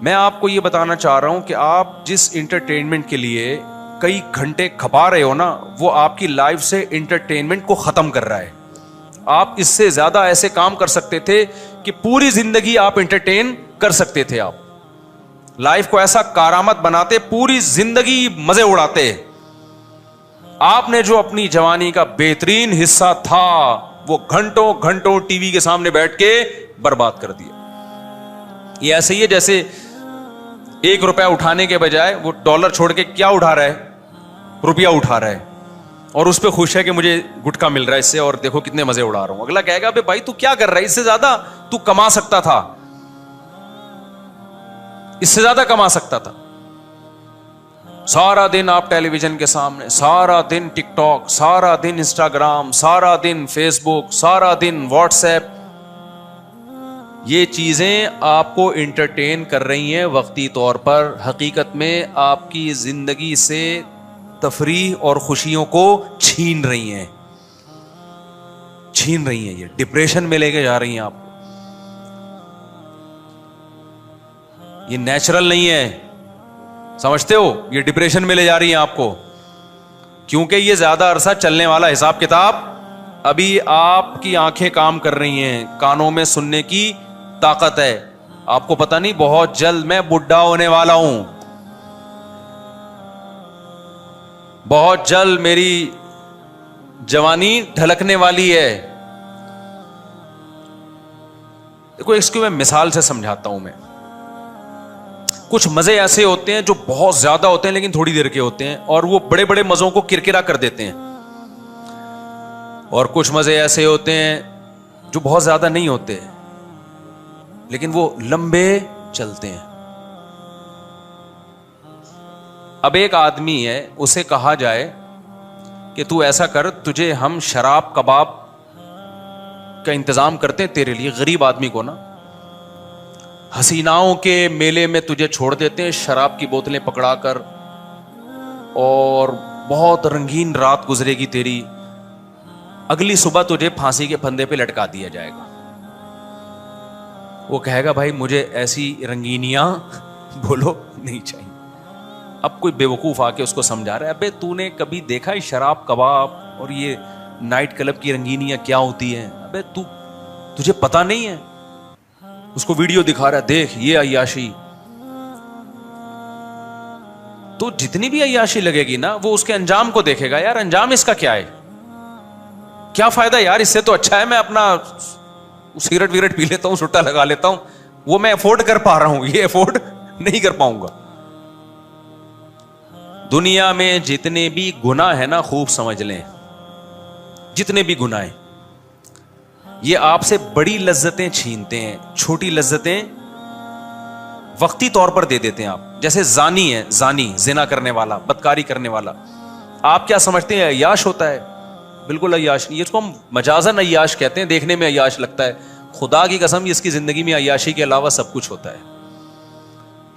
میں آپ کو یہ بتانا چاہ رہا ہوں کہ آپ جس انٹرٹینمنٹ کے لیے کئی گھنٹے کھپا رہے ہو نا، وہ آپ کی لائف سے انٹرٹینمنٹ کو ختم کر رہا ہے. آپ اس سے زیادہ ایسے کام کر سکتے تھے کہ پوری زندگی آپ انٹرٹین کر سکتے تھے. آپ لائف کو ایسا کارآمد بناتے، پوری زندگی مزے اڑاتے. آپ نے جو اپنی جوانی کا بہترین حصہ تھا وہ گھنٹوں گھنٹوں ٹی وی کے سامنے بیٹھ کے برباد کر دیا. یہ ایسے ہی ہے جیسے 1 روپیہ اٹھانے کے بجائے وہ ڈالر چھوڑ کے کیا اٹھا رہا ہے؟ روپیہ اٹھا رہا ہے، اور اس پہ خوش ہے کہ مجھے گٹکا مل رہا ہے اس سے، اور دیکھو کتنے مزے اڑا رہا ہوں. اگلا کہے گا بھائی تو کیا کر رہا ہے؟ اس سے زیادہ تو کما سکتا تھا، اس سے زیادہ کما سکتا تھا. سارا دن آپ ٹیلی ویژن کے سامنے، سارا دن ٹک ٹاک، سارا دن انسٹاگرام، سارا دن فیس بک، سارا دن واٹس ایپ. یہ چیزیں آپ کو انٹرٹین کر رہی ہیں وقتی طور پر، حقیقت میں آپ کی زندگی سے تفریح اور خوشیوں کو چھین رہی ہیں. یہ ڈپریشن میں لے کے جا رہی ہیں آپ کو. یہ نیچرل نہیں ہے، سمجھتے ہو؟ یہ ڈپریشن میں لے جا رہی ہیں آپ کو، کیونکہ یہ زیادہ عرصہ چلنے والا حساب کتاب. ابھی آپ کی آنکھیں کام کر رہی ہیں، کانوں میں سننے کی طاقت ہے. آپ کو پتہ نہیں بہت جلد میں بڈھا ہونے والا ہوں، بہت جلد میری جوانی ڈھلکنے والی ہے. دیکھو اس کو میں مثال سے سمجھاتا ہوں. میں کچھ مزے ایسے ہوتے ہیں جو بہت زیادہ ہوتے ہیں لیکن تھوڑی دیر کے ہوتے ہیں، اور وہ بڑے بڑے مزوں کو کرکرا کر دیتے ہیں. اور کچھ مزے ایسے ہوتے ہیں جو بہت زیادہ نہیں ہوتے لیکن وہ لمبے چلتے ہیں. اب ایک آدمی ہے، اسے کہا جائے کہ تو ایسا کر، تجھے ہم شراب کباب کا انتظام کرتے ہیں تیرے لیے، غریب آدمی کو نا، حسیناؤں کے میلے میں تجھے چھوڑ دیتے ہیں شراب کی بوتلیں پکڑا کر، اور بہت رنگین رات گزرے گی تیری. اگلی صبح تجھے پھانسی کے پھندے پہ لٹکا دیا جائے گا. وہ کہے گا بھائی مجھے ایسی رنگینیاں بولو نہیں چاہیے. اب کوئی بیوقوف آ کے اس کو سمجھا رہا ہے، ابے تو نے کبھی دیکھا ہے شراب کباب اور یہ نائٹ کلب کی رنگینیاں کیا ہوتی ہیں؟ ابے تجھے پتا نہیں ہے. اس کو ویڈیو دکھا رہا ہے، دیکھ یہ عیاشی. تو جتنی بھی عیاشی لگے گی نا، وہ اس کے انجام کو دیکھے گا. یار انجام اس کا کیا ہے؟ کیا فائدہ یار؟ اس سے تو اچھا ہے میں اپنا سگریٹ ویگریٹ پی لیتا ہوں، سٹا لگا لیتا ہوں. وہ میں افورڈ کر پا رہا ہوں، یہ افورڈ نہیں کر پاؤں گا. دنیا میں جتنے بھی گناہ ہیں نا، خوب سمجھ لیں، جتنے بھی گناہ ہیں، یہ آپ سے بڑی لذتیں چھینتے ہیں، چھوٹی لذتیں وقتی طور پر دے دیتے ہیں. آپ جیسے زانی ہے، زانی زنا کرنے والا، بدکاری کرنے والا، آپ کیا سمجھتے ہیں عیاش ہوتا ہے؟ بالکل عیاش نہیں. اس کو ہم مجازن عیاش کہتے ہیں، دیکھنے میں عیاش لگتا ہے. خدا کی قسم اس کی زندگی میں عیاشی کے علاوہ سب کچھ ہوتا ہے.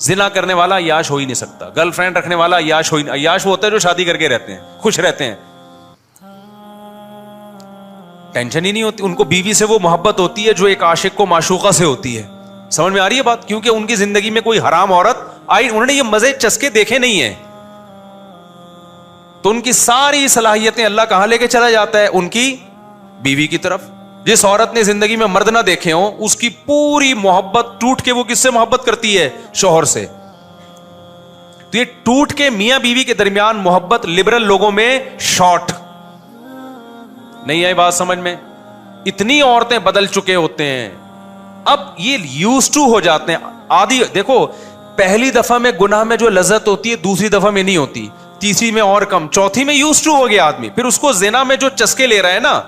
زنا کرنے والا عیاش ہو ہی نہیں سکتا. گرل فرینڈ رکھنے والا عیاش ہو ہی نہیں. عیاش وہ ہوتا ہے جو شادی کر کے رہتے ہیں، خوش رہتے ہیں، ٹینشن ہی نہیں ہوتی. ان کو بیوی سے وہ محبت ہوتی ہے جو ایک عاشق کو معشوقہ سے ہوتی ہے. سمجھ میں آ رہی ہے بات؟ کیونکہ ان کی زندگی میں کوئی حرام عورت آئی، انہوں نے یہ مزے چسکے دیکھے نہیں ہیں، تو ان کی ساری صلاحیتیں اللہ کہاں لے کے چلا جاتا ہے؟ ان کی بیوی کی طرف. جس عورت نے زندگی میں مرد نہ دیکھے ہوں، اس کی پوری محبت ٹوٹ کے وہ کس سے محبت کرتی ہے؟ شوہر سے. تو یہ ٹوٹ کے میاں بیوی کے درمیان محبت لبرل لوگوں میں شارٹ نہیں آئی. بات سمجھ میں؟ اتنی عورتیں بدل چکے ہوتے ہیں، اب یہ یوز ٹو ہو جاتے ہیں، عادی. دیکھو پہلی دفعہ میں گناہ میں جو لذت ہوتی ہے دوسری دفعہ میں نہیں ہوتی، تیسری میں اور کم، چوتھی میں یوز ٹو ہو گیا آدمی. پھر اس کو زنا میں جو چسکے لے رہا ہے نا،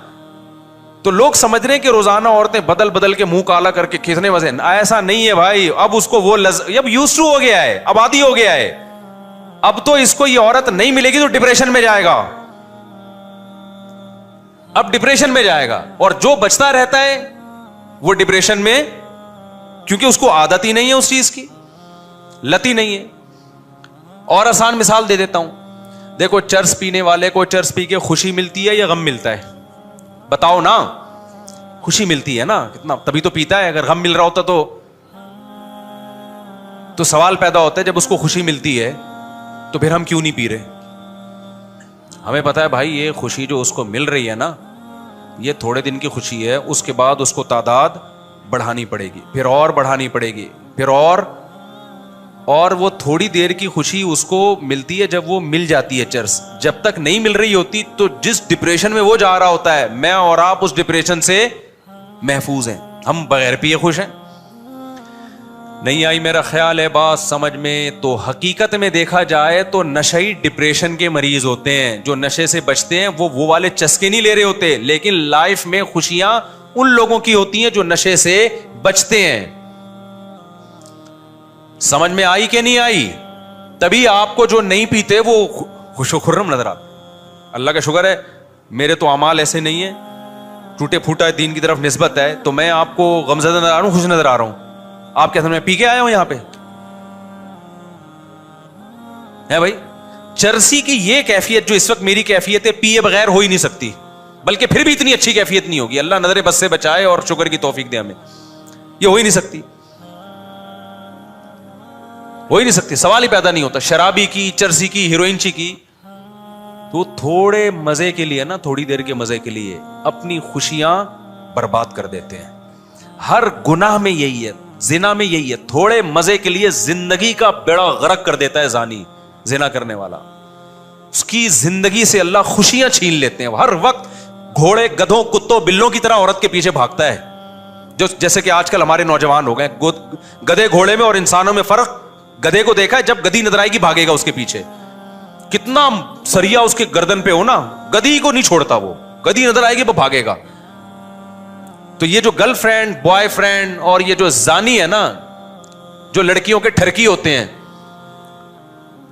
تو لوگ سمجھ رہے ہیں کہ روزانہ عورتیں بدل بدل کے منہ کالا کر کے کتنے مزے. ایسا نہیں ہے بھائی. اب اس کو وہ اب یوز ٹو ہو گیا ہے، اب عادی ہو گیا ہے. اب تو اس کو یہ عورت نہیں ملے گی تو ڈپریشن میں جائے گا. اب ڈپریشن میں جائے گا، اور جو بچتا رہتا ہے وہ ڈپریشن میں، کیونکہ اس کو عادت ہی نہیں ہے اس چیز کی، لت ہی نہیں ہے. اور آسان مثال دے دیتا ہوں. دیکھو چرس پینے والے کو چرس پی کے خوشی ملتی ہے یا غم ملتا ہے؟ بتاؤ نا. خوشی ملتی ہے نا، کتنا تبھی تو پیتا ہے. اگر غم مل رہا ہوتا تو تو سوال پیدا ہوتا ہے جب اس کو خوشی ملتی ہے تو پھر ہم کیوں نہیں پی رہے؟ ہمیں پتا ہے بھائی یہ خوشی جو اس کو مل رہی ہے نا یہ تھوڑے دن کی خوشی ہے, اس کے بعد اس کو تعداد بڑھانی پڑے گی, پھر اور بڑھانی پڑے گی, پھر اور وہ تھوڑی دیر کی خوشی اس کو ملتی ہے جب وہ مل جاتی ہے چرس. جب تک نہیں مل رہی ہوتی تو جس ڈپریشن میں وہ جا رہا ہوتا ہے میں اور آپ اس ڈپریشن سے محفوظ ہیں, ہم بغیر پیے خوش ہیں. نہیں آئی میرا خیال ہے بات سمجھ میں؟ تو حقیقت میں دیکھا جائے تو نشئی ڈپریشن کے مریض ہوتے ہیں, جو نشے سے بچتے ہیں وہ والے چسکے نہیں لے رہے ہوتے, لیکن لائف میں خوشیاں ان لوگوں کی ہوتی ہیں جو نشے سے بچتے ہیں. سمجھ میں آئی کہ نہیں آئی؟ تبھی آپ کو جو نہیں پیتے وہ خوش و خرم نظر آتا. اللہ کا شکر ہے میرے تو اعمال ایسے نہیں ہیں, ٹوٹے پھوٹا دین کی طرف نسبت ہے, تو میں آپ کو غمزدہ نظر آ رہا ہوں, خوش نظر آ رہا ہوں. آپ کہتے ہیں میں پی کے آیا ہوں یہاں پہ ہے بھائی. چرسی کی یہ کیفیت جو اس وقت میری کیفیت ہے پیے بغیر ہو ہی نہیں سکتی, بلکہ پھر بھی اتنی اچھی کیفیت نہیں ہوگی. اللہ نظر بس سے بچائے اور شکر کی توفیق دے ہمیں. یہ ہو ہی نہیں سکتی, ہو ہی نہیں سکتی, سوال ہی پیدا نہیں ہوتا. شرابی کی, چرسی کی, ہیروئنچی کی, تو تھوڑے مزے کے لیے نا, تھوڑی دیر کے مزے کے لیے اپنی خوشیاں برباد کر دیتے ہیں. ہر گناہ میں یہی ہے, زنا میں یہی ہے, تھوڑے مزے کے لیے زندگی کا بیڑا غرق کر دیتا ہے زانی, زنا کرنے والا. اس کی زندگی سے اللہ خوشیاں چھین لیتے ہیں. ہر وقت گھوڑے, گدھوں, کتوں, بلوں کی طرح عورت کے پیچھے بھاگتا ہے, جو جیسے کہ آج کل ہمارے نوجوان ہو گئے. گدھے گھوڑے میں اور انسانوں میں فرق, گدھے کو دیکھا ہے جب گدھی نظر آئے گی بھاگے گا اس کے پیچھے, کتنا سریا اس کے گردن پہ ہو نا, گدھی کو نہیں چھوڑتا وہ, گدھی نظر آئے گی وہ بھاگے گا. تو یہ جو گرل فرینڈ, بوائے فرینڈ اور یہ جو زانی ہے نا, جو لڑکیوں کے ٹھرکی ہوتے ہیں,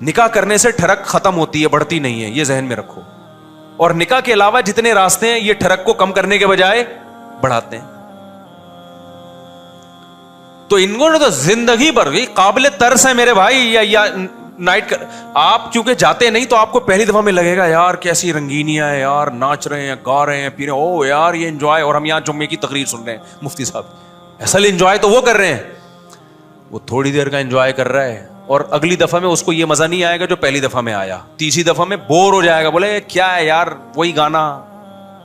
نکاح کرنے سے ٹھرک ختم ہوتی ہے, بڑھتی نہیں ہے, یہ ذہن میں رکھو. اور نکاح کے علاوہ جتنے راستے ہیں یہ ٹھرک کو کم کرنے کے بجائے بڑھاتے ہیں. تو ان کو تو زندگی بھر بھی قابل ترس ہے میرے بھائی. یا نائٹ آپ کیونکہ جاتے نہیں تو آپ کو پہلی دفعہ میں لگے گا یار کیسی رنگینیاں ہیں یار, ناچ رہے ہیں, گا رہے ہیں, پی رہے ہیں, او یار یہ انجوائے. اور ہم یہاں جمعے کی تقریر سن رہے ہیں مفتی صاحب, اصل انجوائے تو وہ کر رہے ہیں, وہ تھوڑی دیر کا انجوائے کر رہا ہے, اور اگلی دفعہ میں اس کو یہ مزہ نہیں آئے گا جو پہلی دفعہ میں آیا. تیسری دفعہ میں بور ہو جائے گا, بولے کیا ہے یار وہی گانا,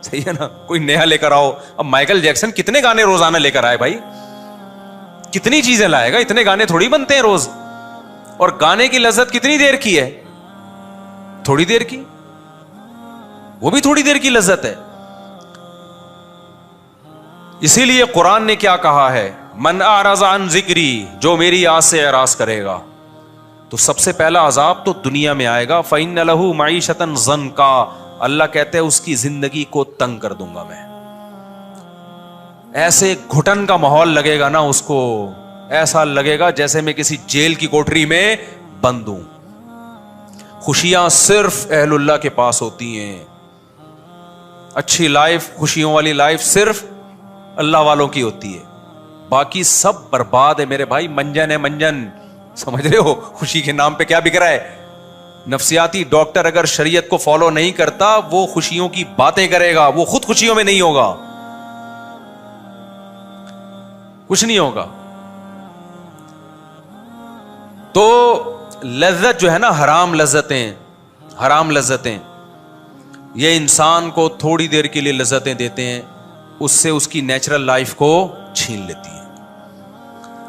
صحیح ہے نا, کوئی نیا لے کر آؤ. اب مائیکل جیکسن کتنے گانے روزانہ لے کر آئے بھائی, کتنی چیزیں لائے گا, اتنے گانے تھوڑی بنتے ہیں روز. اور گانے کی لذت کتنی دیر کی ہے, تھوڑی دیر کی, وہ بھی تھوڑی دیر کی لذت ہے. اسی لیے قرآن نے کیا کہا ہے, من اعرض عن ذکری, جو میری یاد سے اعراض کرے گا تو سب سے پہلا عذاب تو دنیا میں آئے گا. فإن لہ معیشۃ ضنکا, اللہ کہتے ہیں اس کی زندگی کو تنگ کر دوں گا میں. ایسے گھٹن کا ماحول لگے گا نا اس کو, ایسا لگے گا جیسے میں کسی جیل کی کوٹری میں بند ہوں. خوشیاں صرف اہل اللہ کے پاس ہوتی ہیں. اچھی لائف, خوشیوں والی لائف صرف اللہ والوں کی ہوتی ہے, باقی سب برباد ہے میرے بھائی. منجن ہے منجن, سمجھ رہے ہو, خوشی کے نام پہ کیا بک رہا ہے. نفسیاتی ڈاکٹر اگر شریعت کو فالو نہیں کرتا وہ خوشیوں کی باتیں کرے گا, وہ خود خوشیوں میں نہیں ہوگا, کچھ نہیں ہوگا. تو لذت جو ہے نا, حرام لذتیں, حرام لذتیں یہ انسان کو تھوڑی دیر کے لیے لذتیں دیتے ہیں, اس سے اس کی نیچرل لائف کو چھین لیتی ہیں.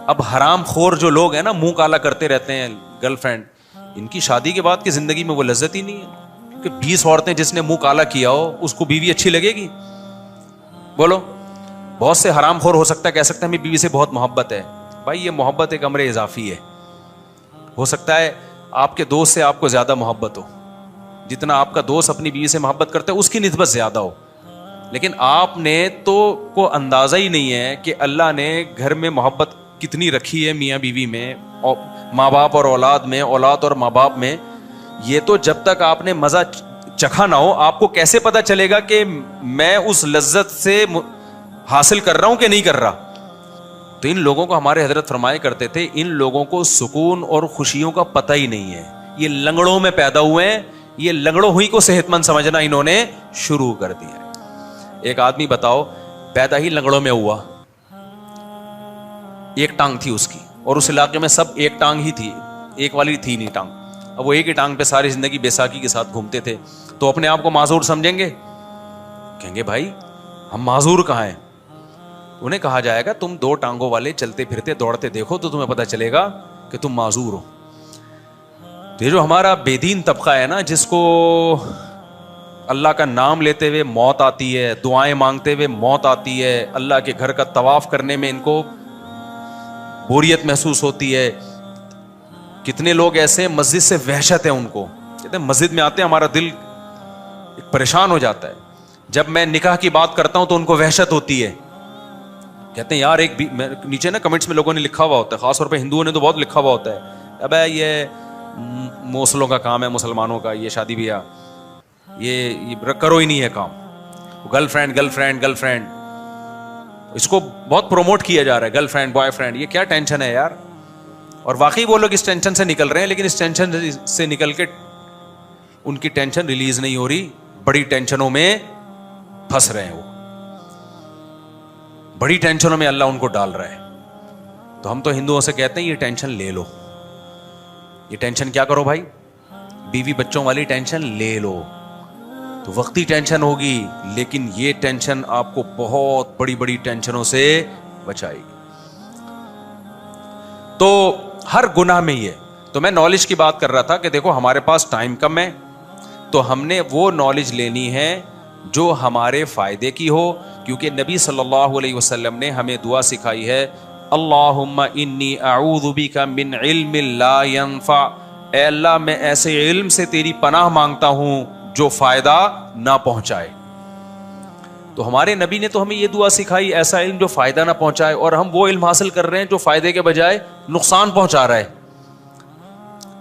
اب حرام خور جو لوگ ہیں نا, منہ کالا کرتے رہتے ہیں, گرل فرینڈ, ان کی شادی کے بعد کی زندگی میں وہ لذت ہی نہیں ہے. کیونکہ 20 عورتیں جس نے منہ کالا کیا ہو اس کو بیوی اچھی لگے گی؟ بولو. بہت سے حرام خور ہو سکتا ہے کہہ سکتے ہیں ہمیں بیوی سے بہت محبت ہے. بھائی یہ محبت ایک امر اضافی ہے. ہو سکتا ہے آپ کے دوست سے آپ کو زیادہ محبت ہو, جتنا آپ کا دوست اپنی بیوی سے محبت کرتا ہے اس کی نسبت زیادہ ہو, لیکن آپ نے تو کو اندازہ ہی نہیں ہے کہ اللہ نے گھر میں محبت کتنی رکھی ہے میاں بیوی میں, ماں باپ اور اولاد میں, اولاد اور ماں باپ میں. یہ تو جب تک آپ نے مزہ چکھا نہ ہو آپ کو کیسے پتا چلے گا کہ میں اس لذت سے حاصل کر رہا ہوں کہ نہیں کر رہا. تو ان لوگوں کو ہمارے حضرت فرمایا کرتے تھے, ان لوگوں کو سکون اور خوشیوں کا پتہ ہی نہیں ہے, یہ لنگڑوں میں پیدا ہوئے ہیں, یہ لنگڑوں ہوئی کو صحت مند سمجھنا انہوں نے شروع کر دیا. ایک آدمی بتاؤ پیدا ہی لنگڑوں میں ہوا, ایک ٹانگ تھی اس کی, اور اس علاقے میں سب ایک ٹانگ ہی تھی, ایک والی تھی نہیں ٹانگ. اب وہ ایک ہی ٹانگ پہ ساری زندگی بیساکھی کے ساتھ گھومتے تھے, تو اپنے آپ کو معذور سمجھیں گے؟ کہیں گے بھائی ہم معذور کہاں ہیں؟ انہیں کہا جائے گا تم دو ٹانگوں والے چلتے پھرتے دوڑتے دیکھو تو تمہیں پتہ چلے گا کہ تم معذور ہو. یہ جو ہمارا بے دین طبقہ ہے نا, جس کو اللہ کا نام لیتے ہوئے موت آتی ہے, دعائیں مانگتے ہوئے موت آتی ہے, اللہ کے گھر کا طواف کرنے میں ان کو بوریت محسوس ہوتی ہے. کتنے لوگ ایسے ہیں مسجد سے وحشت ہے ان کو, کہتے ہیں مسجد میں آتے ہیں ہمارا دل پریشان ہو جاتا ہے. جب میں نکاح کی بات کرتا ہوں تو ان کو وحشت ہوتی ہے, کہتے ہیں یار ایک نیچے نا کمنٹس میں لوگوں نے لکھا ہوا ہوتا ہے, خاص طور پہ ہندوؤں نے تو بہت لکھا ہوا ہوتا ہے, اب یہ موسلوں کا کام ہے مسلمانوں کا, یہ شادی بیاہ یہ کرو ہی نہیں ہے کام. Girl friend girl friend girl friend, اس کو بہت پروموٹ کیا جا رہا ہے, گرل فرینڈ بوائے فرینڈ, یہ کیا ٹینشن ہے یار. اور واقعی وہ لوگ اس ٹینشن سے نکل رہے ہیں, لیکن اس ٹینشن سے نکل کے ان کی ٹینشن ریلیز نہیں ہو رہی, بڑی ٹینشنوں میں پھنس رہے ہیں. وہ بڑی ٹینشنوں میں اللہ ان کو ڈال رہا ہے. تو ہم تو ہندوؤں سے کہتے ہیں یہ ٹینشن لے لو. یہ ٹینشن کیا کرو بھائی؟ بیوی بچوں والی ٹینشن لے لو. تو وقتی ٹینشن ہوگی, لیکن یہ ٹینشن آپ کو بہت بڑی بڑی ٹینشنوں سے بچائے گی. تو ہر گناہ میں یہ, تو میں نالج کی بات کر رہا تھا کہ دیکھو ہمارے پاس ٹائم کم ہے, تو ہم نے وہ نالج لینی ہے جو ہمارے فائدے کی ہو, کیونکہ نبی صلی اللہ علیہ وسلم نے ہمیں دعا سکھائی ہے, اللہم انی اعوذ بک من علم لا ینفع, اے اللہ میں ایسے علم سے تیری پناہ مانگتا ہوں جو فائدہ نہ پہنچائے. تو ہمارے نبی نے تو ہمیں یہ دعا سکھائی, ایسا علم جو فائدہ نہ پہنچائے, اور ہم وہ علم حاصل کر رہے ہیں جو فائدے کے بجائے نقصان پہنچا رہا ہے,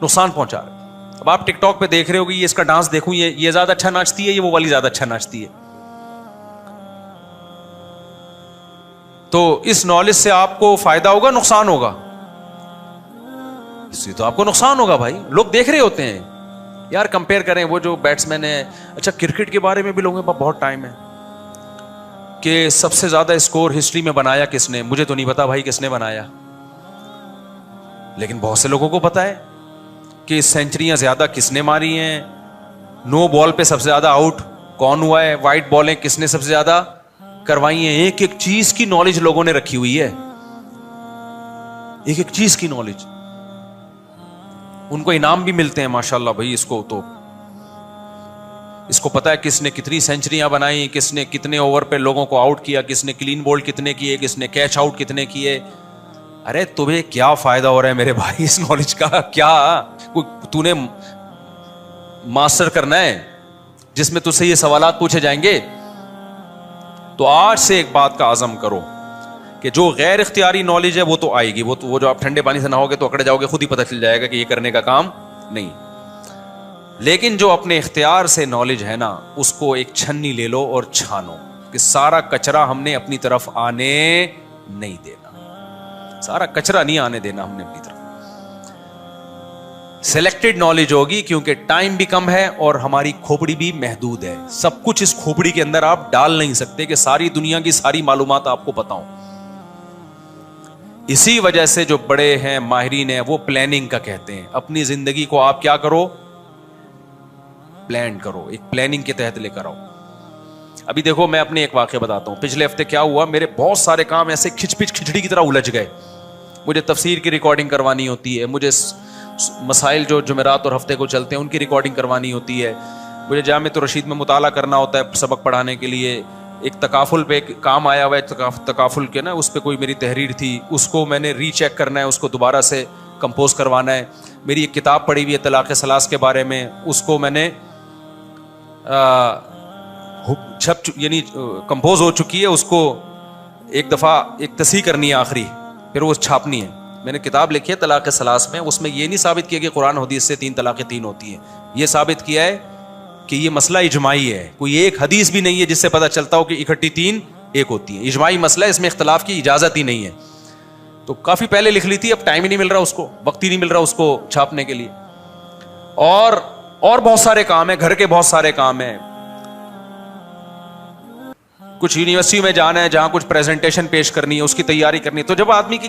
نقصان پہنچا رہا ہے. اب آپ ٹک ٹاک پہ دیکھ رہے ہو کہ یہ اس کا ڈانس دیکھوں, یہ زیادہ اچھا ناچتی ہے, یہ وہ والی زیادہ اچھا ناچتی ہے. تو اس نالج سے آپ کو فائدہ ہوگا نقصان ہوگا؟ اس سے تو آپ کو نقصان ہوگا بھائی. لوگ دیکھ رہے ہوتے ہیں یار, کمپیئر کریں وہ جو بیٹسمین ہے. اچھا کرکٹ کے بارے میں بھی لوگوں کے پاس بہت ٹائم ہے کہ سب سے زیادہ اسکور ہسٹری میں بنایا کس نے, مجھے تو نہیں پتا بھائی کس نے بنایا, لیکن بہت سے لوگوں کو پتا ہے کہ سینچریاں زیادہ کس نے ماری ہیں, نو بال پہ سب سے زیادہ آؤٹ کون ہوا ہے, وائٹ بالیں کس نے سب سے زیادہ کروائی ہیں. ایک ایک چیز کی نالج لوگوں نے رکھی ہوئی ہے, ایک ایک چیز کی نالج. ان کو انعام بھی ملتے ہیں ماشاءاللہ بھائی. اس کو پتا ہے کس نے کتنی سینچریاں بنائی, کس نے کتنے اوور پہ لوگوں کو آؤٹ کیا, کس نے کلین بولڈ کتنے کیے, کس نے کیچ آؤٹ کتنے کیے. ارے تمہیں کیا فائدہ ہو رہا ہے میرے بھائی اس نالج کا؟ کیا تو نے ماسٹر کرنا ہے جس میں تجھ سے یہ سوالات پوچھے جائیں گے؟ تو آج سے ایک بات کا عزم کرو کہ جو غیر اختیاری نالج ہے وہ تو آئے گی, وہ جو آپ ٹھنڈے پانی سے نہاؤ گے تو اکڑ جاؤ گے, خود ہی پتہ چل جائے گا کہ یہ کرنے کا کام نہیں. لیکن جو اپنے اختیار سے نالج ہے نا, اس کو ایک چھنی لے لو اور چھانو کہ سارا کچرا ہم نے اپنی طرف آنے نہیں دینا, سارا کچرا نہیں آنے دینا ہم نے اپنی طرف. سلیکٹڈ نالج ہوگی کیونکہ ٹائم بھی کم ہے اور ہماری کھوپڑی بھی محدود ہے. سب کچھ اس کھوپڑی کے اندر آپ ڈال نہیں سکتے کہ ساری دنیا کی ساری معلومات آپ کو پتا ہوں. اسی وجہ سے جو بڑے ہیں ماہرین ہیں وہ پلاننگ کا کہتے ہیں. اپنی زندگی کو آپ کیا کرو؟ پلان کرو, ایک پلاننگ کے تحت لے کر آؤ. ابھی دیکھو میں اپنے ایک واقعہ بتاتا ہوں. پچھلے ہفتے کیا ہوا, میرے بہت سارے کام ایسے کھچڑی کی طرح الجھ گئے. مجھے تفسیر کی ریکارڈنگ کروانی ہوتی ہے, مجھے مسائل جو جمعرات اور ہفتے کو چلتے ہیں ان کی ریکارڈنگ کروانی ہوتی ہے, مجھے جامعۃ الرشید میں مطالعہ کرنا ہوتا ہے سبق پڑھانے کے لیے. ایک تکافل پہ ایک کام آیا ہوا ہے, تکافل کے نا اس پہ کوئی میری تحریر تھی, اس کو میں نے ری چیک کرنا ہے, اس کو دوبارہ سے کمپوز کروانا ہے. میری ایک کتاب پڑھی ہوئی ہے طلاق ثلاث کے بارے میں, اس کو میں نے یعنی کمپوز ہو چکی ہے, اس کو ایک دفعہ ایک تصحیح کرنی ہے آخری, پھر وہ چھاپنی ہے. میں نے کتاب لکھی ہے طلاق ثلاث میں, اس میں یہ نہیں ثابت کیا کہ قرآن حدیث سے 3 طلاقیں 3 ہوتی ہیں, یہ ثابت کیا ہے کہ یہ مسئلہ اجماعی ہے. کوئی ایک حدیث بھی نہیں ہے جس سے پتہ چلتا ہو کہ اکٹھی 3 ایک ہوتی ہیں. اجماعی مسئلہ ہے, اس میں اختلاف کی اجازت ہی نہیں ہے. تو کافی پہلے لکھ لی تھی, اب ٹائم ہی نہیں مل رہا اس کو, وقت ہی نہیں مل رہا اس کو چھاپنے کے لیے. اور بہت سارے کام ہیں, گھر کے بہت سارے کام ہیں. کچھ یونیورسٹی میں جانا ہے جہاں کچھ پریزنٹیشن پیش کرنی ہے, اس کی تیاری کرنی ہے. تو جب آدمی کی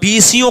20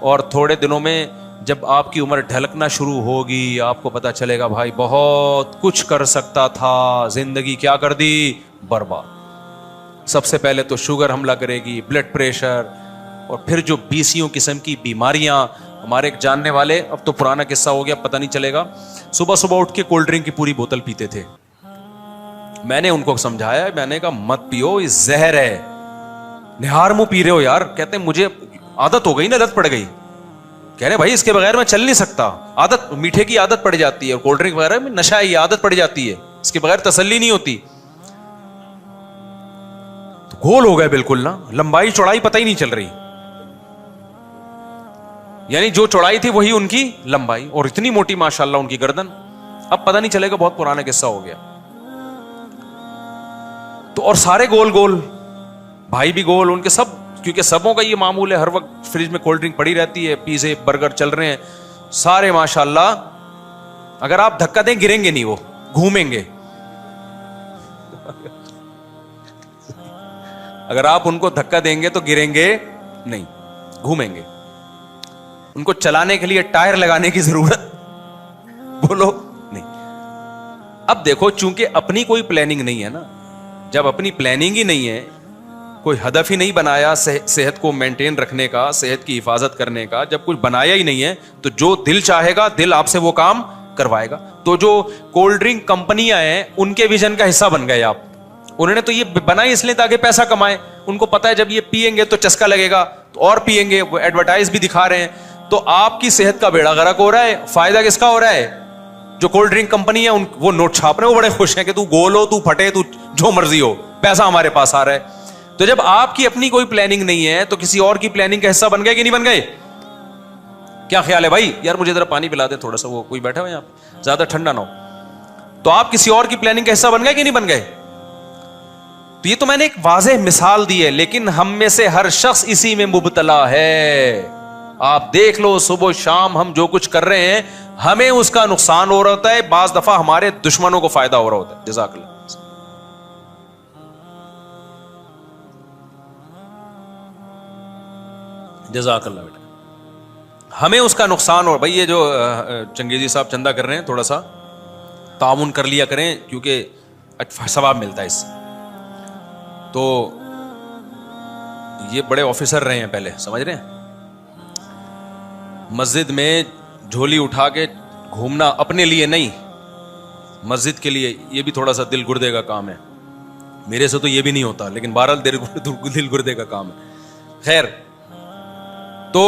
اور تھوڑے دنوں میں جب آپ کی عمر ڈھلکنا شروع ہوگی آپ کو پتا چلے گا بھائی بہت کچھ کر سکتا تھا, زندگی کیا کر دی, برباد. سب سے پہلے تو شوگر حملہ کرے گی, بلڈ پریشر, اور پھر جو 20 قسم کی بیماریاں. ہمارے ایک جاننے والے, اب تو پرانا قصہ ہو گیا پتہ نہیں چلے گا, صبح صبح اٹھ کے کولڈ ڈرنک کی پوری بوتل پیتے تھے. میں نے ان کو سمجھایا, میں نے کہا مت پیو, یہ زہر ہے, نہار منہ پی رہے ہو یار. کہتے ہیں مجھے عادت ہو گئی نا, لت پڑ گئی. کہہ رہے بھائی اس کے بغیر میں چل نہیں سکتا, عادت, میٹھے کی عادت پڑ جاتی ہے, اور کولڈ ڈرنک وغیرہ میں نشہ ہے, یہ عادت پڑ جاتی ہے, اس کے بغیر تسلی نہیں ہوتی. تو گول ہو گئے بالکل نا, لمبائی چوڑائی پتہ ہی نہیں چل رہی, یعنی جو چوڑائی تھی وہی ان کی لمبائی, اور اتنی موٹی ماشاءاللہ ان کی گردن. اب پتہ نہیں چلے گا, بہت پرانا قصہ ہو گیا. تو اور سارے گول گول, بھائی بھی گول, ان کے سب, کیونکہ سبوں کا یہ معمول ہے, ہر وقت فریج میں کولڈ ڈرنک پڑی رہتی ہے, پیزے برگر چل رہے ہیں سارے ماشاءاللہ. اگر آپ دھکا دیں گریں گے نہیں, وہ گھومیں گے. اگر آپ ان کو دھکا دیں گے تو گریں گے نہیں, گھومیں گے. ان کو چلانے کے لیے ٹائر لگانے کی ضرورت بولو نہیں. اب دیکھو چونکہ اپنی کوئی پلاننگ نہیں ہے نا, جب اپنی پلاننگ ہی نہیں ہے, کوئی ہدف ہی نہیں بنایا صحت کو مینٹین رکھنے کا, صحت کی حفاظت کرنے کا, جب کچھ بنایا ہی نہیں ہے تو جو دل چاہے گا دل آپ سے وہ کام کروائے گا. تو جو کولڈ ڈرنک کمپنیاں ہیں ان کے ویژن کا حصہ بن گئے آپ. انہوں نے تو یہ بنائی اس لیے تاکہ پیسہ کمائیں. ان کو پتا ہے جب یہ پیئیں گے تو چسکا لگے گا تو اور پیئیں گے, وہ ایڈورٹائز بھی دکھا رہے ہیں. تو آپ کی صحت کا بیڑا غرق ہو رہا ہے, فائدہ کس کا ہو رہا ہے؟ جو کولڈ ڈرنک کمپنی ہے وہ نوٹ چھاپ رہے ہیں, وہ بڑے خوش ہیں کہ تو گول ہو, تو پھٹے, تو جو مرضی ہو, پیسہ ہمارے پاس آ رہا ہے. تو جب آپ کی اپنی کوئی پلاننگ نہیں ہے تو کسی اور کی پلاننگ کا حصہ بن گئے کہ نہیں بن گئے؟ کیا خیال ہے بھائی؟ یار مجھے ذرا پانی پلا دے تھوڑا سا, وہ کوئی بیٹھا ہو یہاں, زیادہ ٹھنڈا نہ ہو. تو آپ کسی اور کی پلاننگ کا حصہ بن گئے کہ نہیں بن گئے؟ تو یہ تو میں نے ایک واضح مثال دی ہے, لیکن ہم میں سے ہر شخص اسی میں مبتلا ہے. آپ دیکھ لو صبح شام ہم جو کچھ کر رہے ہیں ہمیں اس کا نقصان ہو رہا ہوتا ہے, بعض دفعہ ہمارے دشمنوں کو فائدہ ہو رہا ہوتا ہے. جزاک اللہ. جزاک اللہ بیٹا. ہمیں اس کا نقصان ہو. بھائی یہ جو چنگیزی صاحب چندہ کر رہے ہیں تھوڑا سا تعاون کر لیا کریں, کیونکہ ثواب ملتا ہے اس سے. تو یہ بڑے آفیسر رہے ہیں پہلے, سمجھ رہے ہیں, مسجد میں جھولی اٹھا کے گھومنا اپنے لیے نہیں, مسجد کے لیے. یہ بھی تھوڑا سا دل گردے کا کام ہے, میرے سے تو یہ بھی نہیں ہوتا, لیکن بہرحال دل گردے کا کام ہے. خیر, تو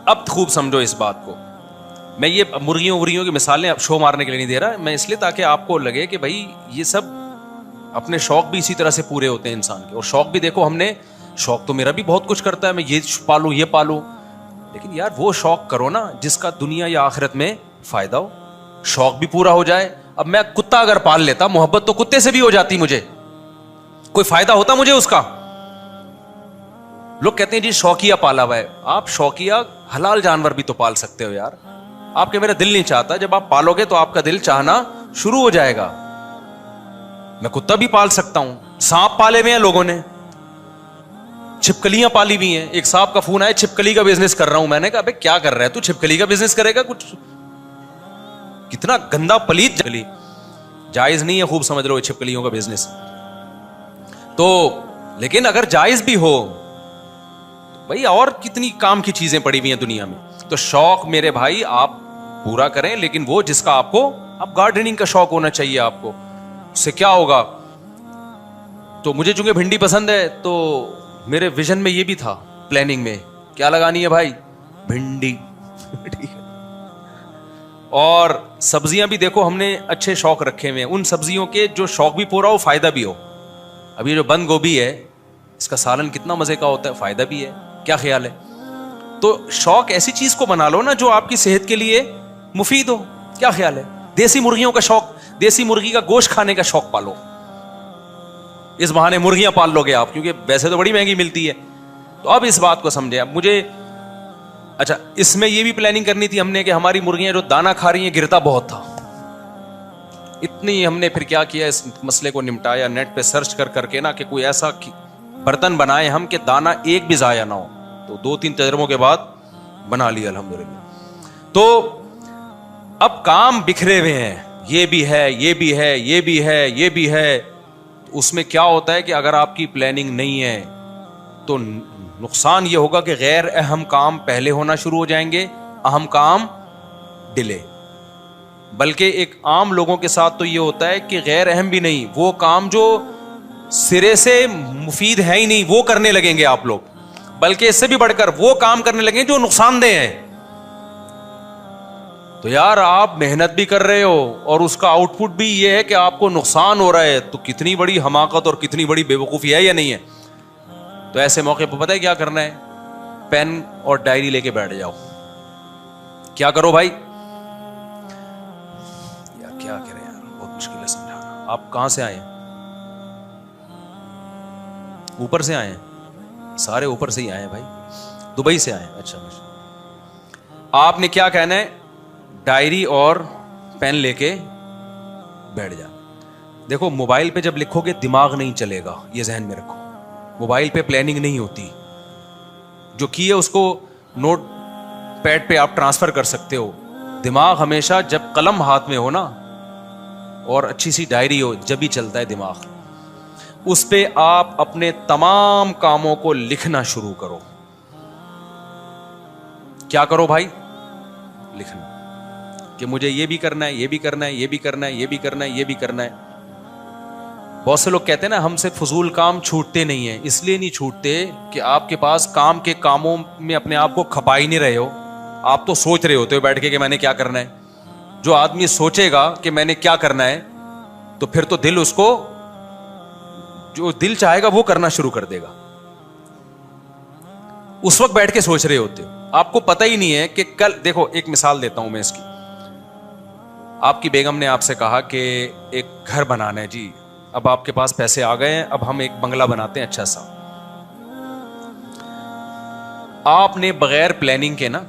اب خوب سمجھو اس بات کو. میں یہ مرغیوں کی مثالیں اب شو مارنے کے لیے نہیں دے رہا, میں اس لیے تاکہ آپ کو لگے کہ بھائی یہ سب اپنے شوق بھی اسی طرح سے پورے ہوتے ہیں انسان کے. اور شوق بھی دیکھو, ہم نے شوق تو میرا بھی بہت کچھ کرتا ہے, میں یہ پالوں یہ پالوں, لیکن یار وہ شوق کرو نا جس کا دنیا یا آخرت میں فائدہ ہو, شوق بھی پورا ہو جائے. اب میں کتا اگر پال لیتا, محبت تو کتے سے بھی ہو جاتی, مجھے کوئی فائدہ ہوتا مجھے اس کا. لوگ کہتے ہیں جی شوقیہ پالا ہوا ہے. آپ شوقیہ حلال جانور بھی تو پال سکتے ہو یار. آپ کے میرا دل نہیں چاہتا, جب آپ پالو گے تو آپ کا دل چاہنا شروع ہو جائے گا. میں کتا بھی پال سکتا ہوں, سانپ پالے ہوئے ہیں لوگوں نے, چھپکلیاں پالی ہوئی ہیں. ایک صاحب کا فون آیا, چھپکلی کا بزنس کر رہا ہوں. میں نے کہا بھائی کیا کر رہا ہے تو, چھپکلی کا بزنس کرے گا, کچھ کتنا گندا پلیت چھپکلی, جائز نہیں ہے, خوب سمجھ لو چھپکلیوں کا بزنس. تو لیکن اگر جائز بھی ہو بھائی, اور کتنی کام کی چیزیں پڑی ہوئی ہیں دنیا میں. تو شوق میرے بھائی آپ پورا کریں, لیکن وہ جس کا آپ کو, اب گارڈننگ کا شوق ہونا چاہیے آپ کو. اس سے کیا ہوگا, تو مجھے چونکہ بھنڈی پسند ہے تو میرے ویژن میں یہ بھی تھا, پلاننگ میں کیا لگانی ہے بھائی, بھنڈی. ٹھیک ہے. اور سبزیاں بھی دیکھو ہم نے اچھے شوق رکھے ہوئے ہیں, ان سبزیوں کے جو شوق بھی پورا ہو, فائدہ بھی ہو. اب یہ جو بند گوبھی ہے, اس کا سالن کتنا مزے کا ہوتا ہے, فائدہ بھی ہے. کیا خیال ہے؟ تو شوق ایسی چیز کو بنا لو نا جو آپ کی صحت کے لیے مفید ہو. کیا خیال ہے؟ دیسی مرغیوں کا شوق, دیسی مرغی کا گوشت کھانے کا شوق پالو, اس بہانے مرغیاں پال لو گے آپ, کیونکہ ویسے تو بڑی مہنگی ملتی ہے. تو اب اس بات کو سمجھے. اب مجھے اچھا اس میں یہ بھی پلاننگ کرنی تھی ہم نے کہ ہماری مرغیاں جو دانا کھا رہی ہیں, گرتا بہت تھا اتنی. ہم نے پھر کیا کیا, اس مسئلے کو نمٹایا, نیٹ پہ سرچ کر کے نا کہ کوئی ایسا برتن بنائے ہم کہ دانا ایک بھی ضائع نہ ہو. تو 2-3 تجربوں کے بعد بنا لیا الحمدللہ. تو اب کام بکھرے ہوئے ہیں, یہ بھی ہے, یہ بھی ہے, یہ بھی ہے, یہ بھی ہے. اس میں کیا ہوتا ہے کہ اگر آپ کی پلاننگ نہیں ہے تو نقصان یہ ہوگا کہ غیر اہم کام پہلے ہونا شروع ہو جائیں گے, اہم کام ڈیلے. بلکہ ایک عام لوگوں کے ساتھ تو یہ ہوتا ہے کہ غیر اہم بھی نہیں, وہ کام جو سرے سے مفید ہے ہی نہیں وہ کرنے لگیں گے آپ لوگ, بلکہ اس سے بھی بڑھ کر وہ کام کرنے لگیں جو نقصان دہ ہیں. تو یار آپ محنت بھی کر رہے ہو اور اس کا آؤٹ پٹ بھی یہ ہے کہ آپ کو نقصان ہو رہا ہے, تو کتنی بڑی حماقت اور کتنی بڑی بے وقوفی ہے یا نہیں ہے. تو ایسے موقع پہ پتہ ہے کیا کرنا ہے, پین اور ڈائری لے کے بیٹھ جاؤ. کیا کرو بھائی, یار کیا کریں یار, بہت مشکل ہے سمجھانا. آپ کہاں سے آئے ہیں؟ اوپر سے آئے ہیں, سارے اوپر سے ہی آئے ہیں بھائی, دبئی سے آئے ہیں. اچھا, آپ نے کیا کہنا ہے, ڈائری اور پین لے کے بیٹھ جا. دیکھو موبائل پہ جب لکھو گے دماغ نہیں چلے گا, یہ ذہن میں رکھو. موبائل پہ پلاننگ نہیں ہوتی, جو کی ہے اس کو نوٹ پیڈ پہ آپ ٹرانسفر کر سکتے ہو. دماغ ہمیشہ جب قلم ہاتھ میں ہو نا اور اچھی سی ڈائری ہو, جب ہی چلتا ہے دماغ. اس پہ آپ اپنے تمام کاموں کو لکھنا شروع کرو. کیا کرو بھائی, لکھنا کہ مجھے یہ بھی کرنا ہے, یہ بھی کرنا ہے, یہ بھی کرنا ہے, یہ بھی کرنا ہے, یہ بھی کرنا ہے. بہت سے لوگ کہتے ہیں نا ہم سے فضول کام چھوٹتے نہیں ہیں. اس لیے نہیں چھوٹتے کہ آپ کے پاس کام کے کاموں میں اپنے آپ کو کھپا ہی نہیں رہے ہو. آپ تو سوچ رہے ہوتے ہو بیٹھ کے کہ میں نے کیا کرنا ہے. جو آدمی سوچے گا کہ میں نے کیا کرنا ہے تو پھر تو دل اس کو جو دل چاہے گا وہ کرنا شروع کر دے گا. اس وقت بیٹھ کے سوچ رہے ہوتے ہو, آپ کو پتہ ہی نہیں ہے کہ کل. دیکھو ایک مثال دیتا ہوں میں اس کی. آپ کی بیگم نے آپ سے کہا کہ ایک گھر بنانا ہے جی, اب آپ کے پاس پیسے آ گئے ہیں, اب ہم ایک بنگلہ بناتے ہیں اچھا سا. آپ نے بغیر پلاننگ کے نا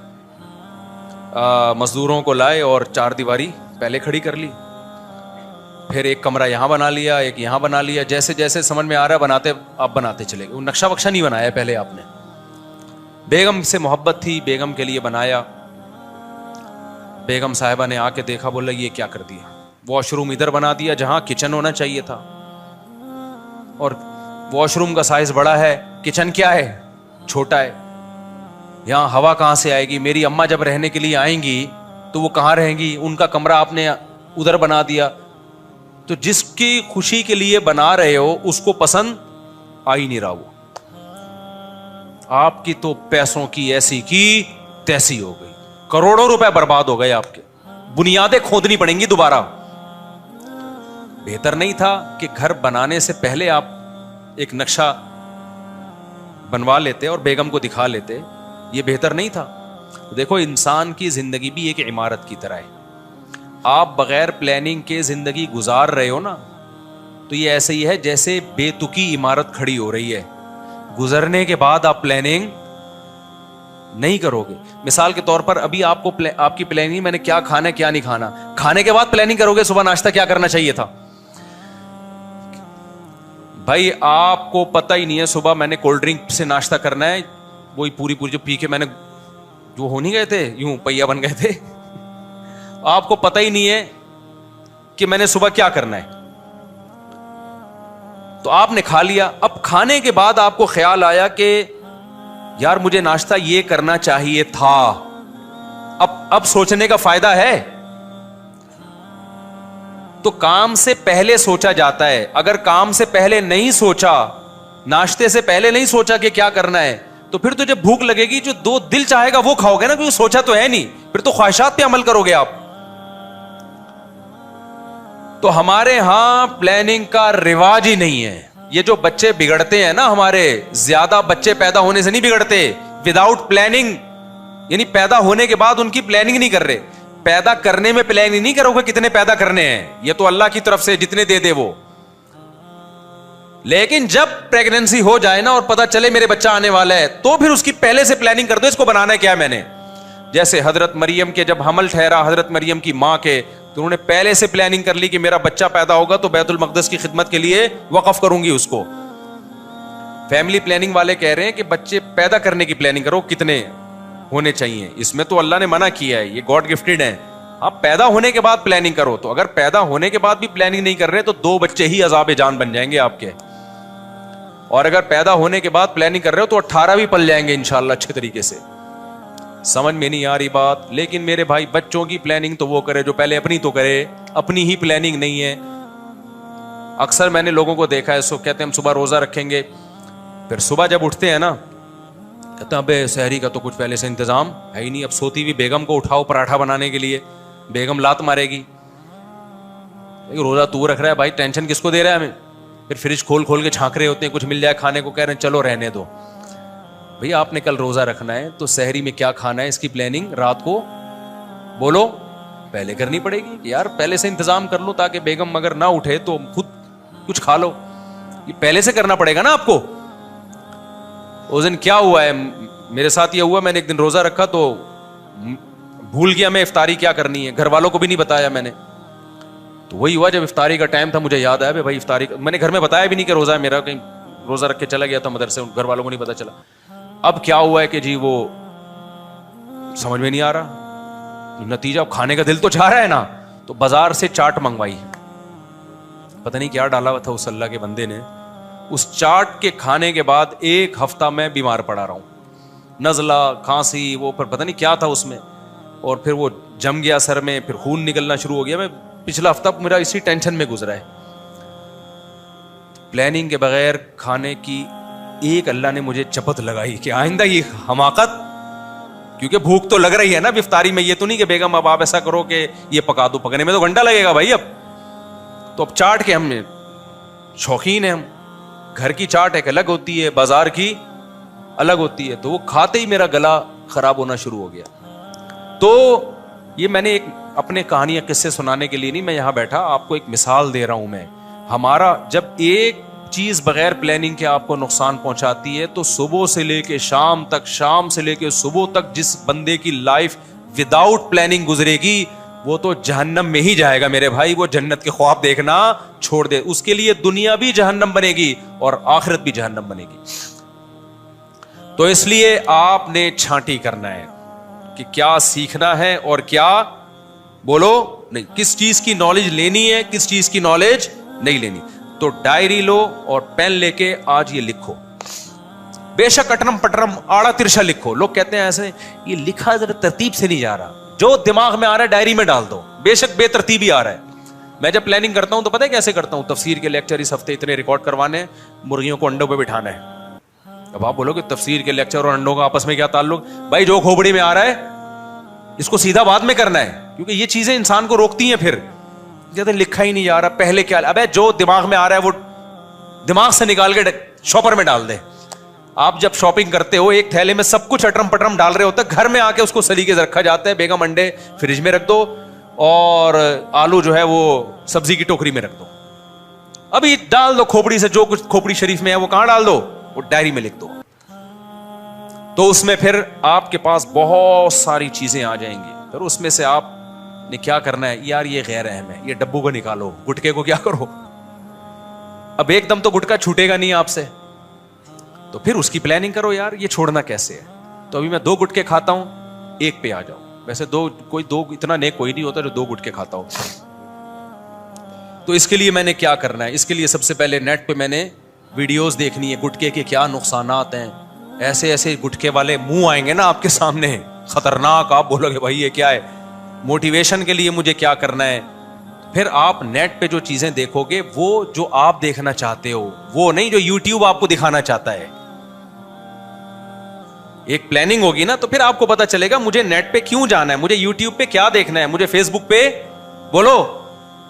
مزدوروں کو لائے اور 4 دیواری پہلے کھڑی کر لی, پھر ایک کمرہ یہاں بنا لیا, ایک یہاں بنا لیا. جیسے جیسے سمجھ میں آ رہا ہے بناتے چلے گئے. نقشہ وقشہ نہیں بنایا پہلے آپ نے. بیگم سے محبت تھی, بیگم کے لیے بنایا. بیگم صاحبہ نے آ کے دیکھا, بولا یہ کیا کر دیا. واش روم ادھر بنا دیا جہاں کچن ہونا چاہیے تھا, اور واش روم کا سائز بڑا ہے, کچن کیا ہے چھوٹا ہے. یہاں ہوا کہاں سے آئے گی, میری اماں جب رہنے کے لیے آئیں گی تو وہ کہاں رہیں گی, ان کا کمرہ آپ نے ادھر بنا دیا. تو جس کی خوشی کے لیے بنا رہے ہو اس کو پسند آ ہی نہیں رہا. وہ آپ کی تو پیسوں کی ایسی کی تیسی ہو گئی, کروڑوں روپے برباد ہو گئے آپ کے, بنیادیں کھودنی پڑیں گی دوبارہ. بہتر نہیں تھا کہ گھر بنانے سے پہلے آپ ایک نقشہ بنوا لیتے اور بیگم کو دکھا لیتے؟ یہ بہتر نہیں تھا؟ دیکھو انسان کی زندگی بھی ایک عمارت کی طرح ہے. آپ بغیر پلاننگ کے زندگی گزار رہے ہو نا, تو یہ ایسے ہی ہے جیسے بے تکی عمارت کھڑی ہو رہی ہے. گزرنے کے بعد آپ پلاننگ نہیں کرو گے. مثال کے طور پر ابھی آپ کی پلاننگ میں نے کیا کھانا ہے کیا نہیں کھانا, کھانے کے بعد پلاننگ کرو گے صبح ناشتہ کیا کرنا چاہیے تھا. بھائی آپ کو پتہ ہی نہیں ہے صبح میں نے کولڈ ڈرنک سے ناشتہ کرنا ہے, وہی پوری جو پی کے میں نے جو ہو نہیں گئے تھے, یوں پہیا بن گئے تھے. آپ کو پتہ ہی نہیں ہے کہ میں نے صبح کیا کرنا ہے, تو آپ نے کھا لیا. اب کھانے کے بعد آپ کو خیال آیا کہ یار مجھے ناشتہ یہ کرنا چاہیے تھا. اب سوچنے کا فائدہ ہے؟ تو کام سے پہلے سوچا جاتا ہے. اگر کام سے پہلے نہیں سوچا, ناشتے سے پہلے نہیں سوچا کہ کیا کرنا ہے, تو پھر تو جب بھوک لگے گی جو دو دل چاہے گا وہ کھاؤ گے نا, کیونکہ سوچا تو ہے نہیں. پھر تو خواہشات پہ عمل کرو گے آپ. تو ہمارے ہاں پلاننگ کا رواج ہی نہیں ہے. یہ جو بچے بگڑتے ہیں نا ہمارے, زیادہ بچے پیدا ہونے سے نہیں بگڑتے, وداؤٹ پلاننگ, یعنی پیدا ہونے کے بعد ان کی پلاننگ نہیں کر رہے. پیدا کرنے میں پلاننگ نہیں کرو گے کتنے پیدا کرنے ہیں, یہ تو اللہ کی طرف سے جتنے دے دے وہ. لیکن جب پریگننسی ہو جائے نا اور پتا چلے میرے بچہ آنے والا ہے, تو پھر اس کی پہلے سے پلاننگ کر دو, اس کو بنانا ہے کیا میں نے. جیسے حضرت مریم کے جب حمل ٹھہرا, حضرت مریم کی ماں کے, تو انہوں نے پہلے سے پلاننگ کر لی کہ میرا بچہ پیدا ہوگا تو بیت المقدس کی خدمت کے لیے وقف کروں گی اس کو. فیملی پلاننگ والے کہہ رہے ہیں کہ بچے پیدا کرنے کی پلاننگ کرو, کتنے ہونے چاہیے. اس میں تو اللہ نے منع کیا ہے, یہ گاڈ گفٹڈ ہے. آپ پیدا ہونے کے بعد پلاننگ کرو. تو اگر پیدا ہونے کے بعد بھی پلاننگ نہیں کر رہے تو 2 بچے ہی عذاب جان بن جائیں گے آپ کے. اور اگر پیدا ہونے کے بعد پلاننگ کر رہے ہو تو 18 بھی پل جائیں گے انشاءاللہ اچھے طریقے سے. سمجھ میں نہیں آ رہی بات. لیکن میرے بھائی بچوں کی پلاننگ تو وہ کرے جو پہلے اپنی تو کرے. اپنی ہی پلاننگ نہیں ہے. اکثر میں نے لوگوں کو دیکھا ہے, سو کہتے ہیں ہم صبح روزہ رکھیں گے, پھر صبح جب اٹھتے ہیں نا کہتے ہیں ابے سحری کا تو کچھ پہلے سے انتظام ہے ہی نہیں. اب سوتی ہوئی بیگم کو اٹھاؤ پراٹھا بنانے کے لیے, بیگم لات مارے گی. روزہ تو رکھ رہا ہے بھائی, ٹینشن کس کو دے رہا ہے ہمیں. پھر فریج کھول کے چھانک رہے ہوتے ہیں کچھ مل جائے کھانے کو, کہہ رہے ہیں چلو رہنے دو. بھئی آپ نے کل روزہ رکھنا ہے تو سحری میں کیا کھانا ہے اس کی پلاننگ رات کو بولو پہلے کرنی پڑے گی. یار پہلے سے انتظام کر لو تاکہ بیگم اگر نہ اٹھے تو خود کچھ کھا لو. یہ پہلے سے کرنا پڑے گا نا آپ کو. اس دن کیا ہوا ہے میرے ساتھ, یہ ہوا میں نے ایک دن روزہ رکھا تو بھول گیا میں افطاری کیا کرنی ہے, گھر والوں کو بھی نہیں بتایا میں نے. تو وہی ہوا جب افطاری کا ٹائم تھا مجھے یاد آیا بھائی افطاری, میں نے گھر میں بتایا بھی نہیں کہ روزہ ہے میرا, کہیں روزہ رکھ کے چلا گیا تھا مدرسے, گھر والوں کو نہیں پتا چلا. اب کیا ہوا ہے کہ جی وہ سمجھ میں نہیں آ رہا نتیجہ. اب کھانے کا دل تو چاہ رہا ہے نا, تو بازار سے چاٹ منگوائی. پتہ نہیں کیا ڈالا ہوا تھا اس اللہ کے بندے نے. اس چاٹ کے کھانے کے بعد 1 ہفتہ میں بیمار پڑا رہا ہوں. نزلہ کھانسی وہ پتہ نہیں کیا تھا اس میں, اور پھر وہ جم گیا سر میں, پھر خون نکلنا شروع ہو گیا. میں پچھلا ہفتہ میرا اسی ٹینشن میں گزرا ہے. پلاننگ کے بغیر کھانے کی ایک اللہ نے مجھے چپت لگائی کہ آئندہ یہ حماقت, کیونکہ بھوک تو لگ رہی ہے نا افطاری میں. یہ تو نہیں کہ بیگم اب آپ ایسا کرو کہ یہ پکا دو, پکنے میں تو گھنٹہ لگے گا بھائی. اب تو اب چاٹ کے ہم شوقین ہیں. ہم گھر کی چاٹ ایک الگ ہوتی ہے, بازار کی الگ ہوتی ہے. تو وہ کھاتے ہی میرا گلا خراب ہونا شروع ہو گیا. تو یہ میں نے ایک اپنے کہانیاں قصے سنانے کے لیے نہیں میں یہاں بیٹھا, آپ کو ایک مثال دے رہا ہوں میں. ہمارا جب ایک چیز بغیر پلاننگ کے آپ کو نقصان پہنچاتی ہے تو صبح سے لے کے شام تک, شام سے لے کے صبح تک جس بندے کی لائف وداؤٹ پلاننگ گزرے گی وہ تو جہنم میں ہی جائے گا میرے بھائی. وہ جنت کے خواب دیکھنا چھوڑ دے. اس کے لیے دنیا بھی جہنم بنے گی اور آخرت بھی جہنم بنے گی. تو اس لیے آپ نے چھانٹی کرنا ہے کہ کیا سیکھنا ہے اور کیا بولو نہیں, کس چیز کی نالج لینی ہے, کس چیز کی نالج نہیں لینی. تو ڈائری لو اور پین لے کے آج یہ لکھو. بے شک اٹرم پٹرم آڑا ترشا لکھو. لوگ کہتے ہیں ایسے یہ لکھا ذرا ترتیب سے نہیں جا رہا, جو دماغ میں آ رہا ہے ڈائری میں ڈال دو. بے شک بے ترتیبی آ رہا ہے. میں جب پلاننگ کرتا ہوں تو پتہ ہے کیسے کرتا ہوں, تفسیر کے لیکچر اس ہفتے اتنے ریکارڈ کروانے ہیں, مرغیوں کو انڈوں پہ بٹھانا ہے. اب آپ بولو کہ تفسیر کے لیکچر اور انڈوں کا آپس میں کیا تعلق. بھائی جو کھوپڑی میں آ رہا ہے اس کو سیدھا بعد میں کرنا ہے, کیونکہ یہ چیزیں انسان کو روکتی ہیں. پھر جب لکھا ہی نہیں جا رہا پہلے کیا, ابے جو دماغ میں آ رہا ہے وہ دماغ سے نکال کے شاپر میں ڈال دے. آپ جب شاپنگ کرتے ہو ایک تھیلے میں سب کچھ اٹرم پٹرم ڈال رہے ہوتے ہیں, گھر میں آ کے اس کو سلیقے سے رکھا جاتا ہے. بیگم انڈے فریج میں رکھ دو اور آلو جو ہے وہ سبزی کی ٹوکری میں رکھ دو. ابھی ڈال دو کھوپڑی سے, جو کچھ کھوپڑی شریف میں ہے وہ کہاں ڈال دو, وہ ڈائری میں لکھ دو. تو اس میں پھر آپ کے پاس بہت ساری چیزیں آ جائیں گی. پھر اس میں سے آپ نے کیا کرنا ہے, یار یہ غیر اہم ہے, یہ ڈبو کو نکالو, گٹکے کو کیا کرو. اب ایک دم تو گٹکا چھوٹے گا نہیں آپ سے, تو پھر اس کی پلاننگ کرو. یار یہ چھوڑنا کیسے ہے. تو ابھی میں 2 گٹکے کھاتا ہوں, 1 پہ آ جاؤ. ویسے 2 اتنا نیک کوئی نہیں ہوتا جو 2 گٹکے کھاتا ہو. تو اس کے لیے میں نے کیا کرنا ہے, اس کے لیے سب سے پہلے نیٹ پہ میں نے ویڈیوز دیکھنی ہے گٹکے کے کیا نقصانات ہیں. ایسے ایسے گٹکے والے منہ آئیں گے نا آپ کے سامنے, خطرناک. آپ بولو گے بھائی یہ کیا ہے. موٹیویشن کے لیے مجھے کیا کرنا ہے. پھر آپ نیٹ پہ جو چیزیں دیکھو گے وہ جو آپ دیکھنا چاہتے ہو, وہ نہیں جو یوٹیوب آپ کو دکھانا چاہتا ہے. ایک پلاننگ ہوگی نا تو پھر آپ کو پتا چلے گا مجھے نیٹ پہ کیوں جانا ہے, مجھے یوٹیوب پہ کیا دیکھنا ہے, مجھے فیس بک پہ بولو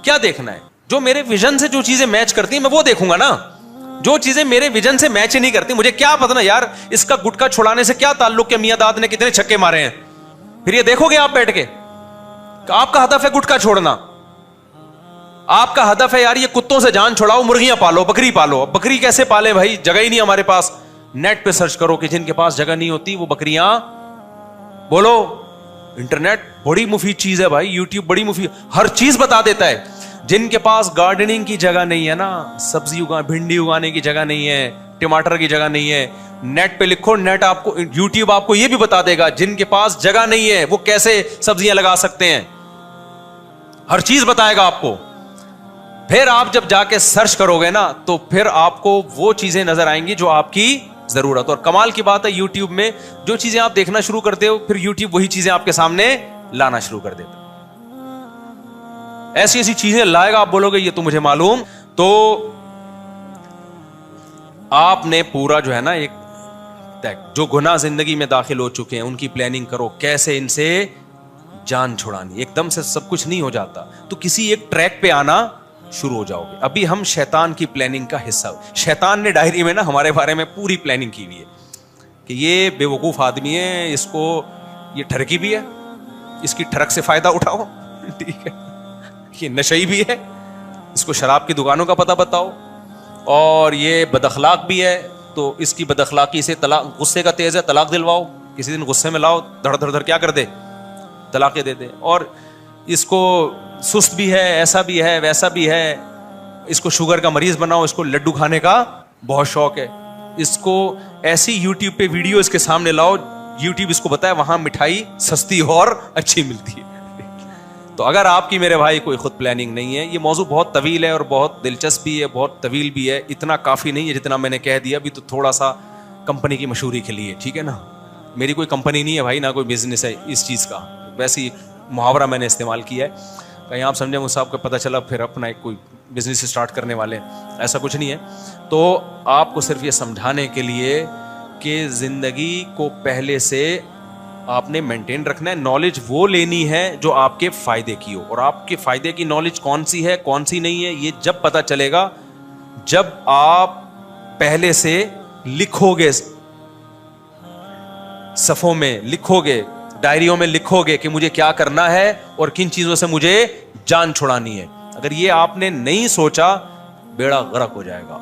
کیا دیکھنا ہے. جو میرے ویژن سے جو چیزیں میچ کرتی ہیں میں وہ دیکھوں گا نا. جو چیزیں میرے ویژن سے میچ نہیں کرتی مجھے کیا پتا نا یار اس کا گٹکا چھڑانے سے کیا تعلق ہے, میاں داد نے کتنے چھکے مارے ہیں. پھر یہ دیکھو گے آپ بیٹھ کے, آپ کا ہدف ہے گٹکا چھوڑنا, آپ کا ہدف ہے یار یہ کتوں سے جان چھڑاؤ, مرغیاں پالو, بکری پالو. بکری کیسے پالے بھائی, جگہ ہی نہیں ہمارے پاس. نیٹ پہ سرچ کرو کہ جن کے پاس جگہ نہیں ہوتی وہ بکریاں بولو. انٹرنیٹ بڑی مفید چیز ہے بھائی, یوٹیوب بڑی مفید, ہر چیز بتا دیتا ہے. جن کے پاس گارڈننگ کی جگہ نہیں ہے نا, سبزی بھنڈی اگانے کی جگہ نہیں ہے, ٹماٹر کی جگہ نہیں ہے, نیٹ پہ لکھو, نیٹ آپ کو, یوٹیوب آپ کو یہ بھی بتا دے گا جن کے پاس جگہ نہیں ہے وہ کیسے سبزیاں لگا سکتے ہیں, ہر چیز بتائے گا آپ کو. پھر آپ جب جا کے سرچ کرو گے نا تو پھر آپ کو وہ چیزیں نظر آئیں گی جو آپ کی ضرورت. اور کمال کی بات ہے یوٹیوب میں جو چیزیں آپ دیکھنا شروع کرتے ہو پھر یوٹیوب وہی چیزیں آپ کے سامنے لانا شروع کر دیتا. ایسی ایسی چیزیں لائے گا, آپ بولو گے یہ تو مجھے معلوم. تو آپ نے پورا جو ہے نا ایک جو گناہ زندگی میں داخل ہو چکے ہیں ان کی پلاننگ کرو, کیسے ان سے جان چھڑانی. ایک دم سے سب کچھ نہیں ہو جاتا, تو کسی ایک ٹریک پہ آنا شروع ہو جاؤ گے. ابھی ہم شیطان کی پلاننگ کا حصہ ہو. شیطان نے ڈائری میں نا ہمارے بارے میں پوری پلاننگ کی ہوئی ہے کہ یہ بے وقوف آدمی ہے, اس کو یہ ٹھرکی بھی ہے, اس کی ٹھرک سے فائدہ اٹھاؤ, ٹھیک ہے, یہ نشئی بھی ہے, اس کو شراب کی دکانوں کا پتہ بتاؤ, اور یہ بد اخلاق بھی ہے تو اس کی بد اخلاقی سے طلاق, غصے کا تیز ہے طلاق دلواؤ, کسی دن غصے میں لاؤ دھڑ دھڑ دھڑ کیا کر دے طلاقیں دے دے. اور اس کو سست بھی ہے, ایسا بھی ہے, ویسا بھی ہے, اس کو شوگر کا مریض بناؤ, اس کو لڈو کھانے کا بہت شوق ہے, اس کو ایسی یوٹیوب پہ ویڈیو اس کے سامنے لاؤ, یوٹیوب اس کو بتائے وہاں مٹھائی سستی اور اچھی ملتی ہے. تو اگر آپ کی میرے بھائی کوئی خود پلاننگ نہیں ہے, یہ موضوع بہت طویل ہے اور بہت دلچسپ بھی ہے, بہت طویل بھی ہے, اتنا کافی نہیں ہے جتنا میں نے کہہ دیا. ابھی تو تھوڑا سا کمپنی کی مشہوری کے لیے, ٹھیک ہے نا, میری کوئی کمپنی نہیں ہے بھائی, نہ کوئی بزنس ہے اس چیز کا, ویسے محاورہ میں نے استعمال کیا ہے. کہیں آپ سمجھیں مجھ صاحب کو پتہ چلا پھر اپنا ایک کوئی بزنس اسٹارٹ کرنے والے, ایسا کچھ نہیں ہے. تو آپ کو صرف یہ سمجھانے کے لیے کہ زندگی کو پہلے سے آپ نے مینٹین رکھنا ہے. نالج وہ لینی ہے جو آپ کے فائدے کی ہو, اور آپ کے فائدے کی نالج کون سی ہے کون سی نہیں ہے یہ جب پتہ چلے گا جب آپ پہلے سے لکھو گے, صفوں میں لکھو گے, ڈائریوں میں لکھو گے کہ مجھے کیا کرنا ہے اور کن چیزوں سے مجھے جان چھڑانی ہے. اگر یہ آپ نے نہیں سوچا بیڑا غرق ہو جائے گا.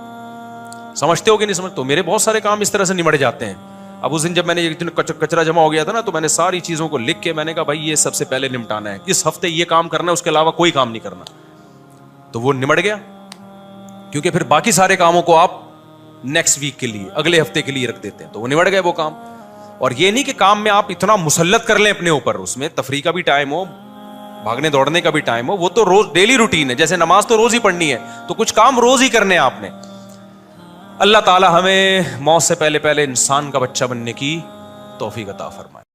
سمجھتے ہو کہ نہیں سمجھتے؟ تو میرے بہت سارے کام اس طرح سے نمٹ جاتے ہیں. اب اس دن جب میں نے کچرا جمع ہو گیا تھا نا تو میں نے ساری چیزوں کو لکھ کے میں نے کہا بھائی یہ سب سے پہلے نمٹانا ہے, اس ہفتے یہ کام کرنا ہے, اس کے علاوہ کوئی کام نہیں کرنا. تو وہ نمٹ گیا, کیونکہ پھر باقی سارے کاموں کو آپ نیکسٹ ویک کے لیے, اگلے ہفتے کے لیے رکھ دیتے ہیں, تو وہ نمٹ گئے وہ کام. اور یہ نہیں کہ کام میں آپ اتنا مسلط کر لیں اپنے اوپر, اس میں تفریح کا بھی ٹائم ہو, بھاگنے دوڑنے کا بھی ٹائم ہو, وہ تو روز ڈیلی روٹین ہے. جیسے نماز تو روز ہی پڑھنی ہے تو کچھ کام روز ہی کرنے ہیں آپ نے. اللہ تعالی ہمیں موت سے پہلے انسان کا بچہ بننے کی توفیق عطا فرمائے.